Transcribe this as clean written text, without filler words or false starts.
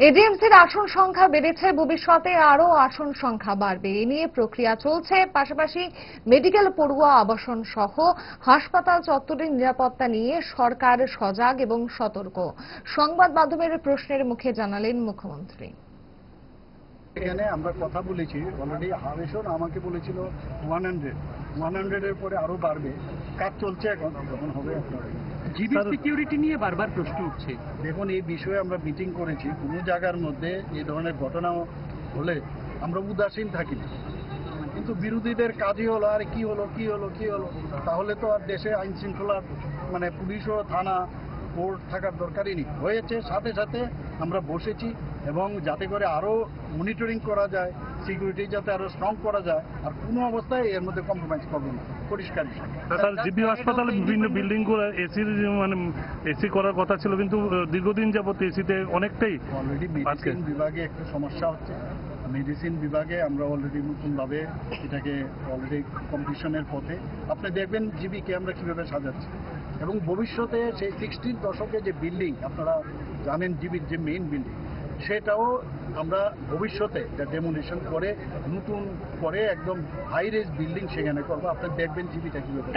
এডিএমসির আসন সংখ্যা বেড়েছে, ভবিষ্যতে আরও আসন সংখ্যা বাড়বে। এ নিয়ে প্রক্রিয়া চলছে। পাশাপাশি মেডিকেল পড়ুয়া আবাসন সহ হাসপাতাল চত্বরের নিরাপত্তা নিয়ে সরকার সজাগ এবং সতর্ক। সংবাদ মাধ্যমের প্রশ্নের মুখে জানালেন মুখ্যমন্ত্রী। এখানে আমরা কথা বলেছি অলরেডি। হারেশন আমাকে বলেছিল 100 এর পরে আরো বাড়বে। কাজ চলছে, এখন যখন হবে জিবি সিকিউরিটি নিয়ে বারবার প্রশ্ন উঠছে। দেখুন, এই বিষয়ে আমরা মিটিং করেছি। কোনো জায়গার মধ্যে এই ধরনের ঘটনা হলে আমরা উদাসীন থাকি না, কিন্তু বিরোধীদের কাজই হলো আর কি হলো কি হলো কি হলো। তাহলে তো আর দেশে আইন শৃঙ্খলার পুলিশ ও থানা কোর্ট থাকার দরকারই নেই। হয়েছে, সাথে সাথে আমরা বসেছি এবং যাতে করে আরো মনিটরিং করা যায়, সিকিউরিটি যাতে আরো স্ট্রং করা যায়, আর কোনো অবস্থায় এর মধ্যে কম্প্রোমাইজ করবো না। পরিষ্কার জিবি হাসপাতালে বিভিন্ন বিল্ডিং গুলো এসি করার কথা ছিল, কিন্তু দীর্ঘদিন যাবত এসিতে অনেকটাই অলরেডি মেডিসিন বিভাগে একটু সমস্যা হচ্ছে। মেডিসিন বিভাগে আমরা অলরেডি নতুনভাবে এটাকে অলরেডি কম্পিটিশনের পথে। আপনি দেখবেন জিবিকে আমরা কিভাবে সাজাচ্ছি, এবং ভবিষ্যতে সেই 60 দশকে যে বিল্ডিং আপনারা জানেন, জিবির যে মেইন বিল্ডিং, সেটাও আমরা ভবিষ্যতে ডেমোলিশন করে নতুন করে একদম হাই রেজ বিল্ডিং সেখানে করবো। আপনি দেখবেন জিবিটা কিভাবে।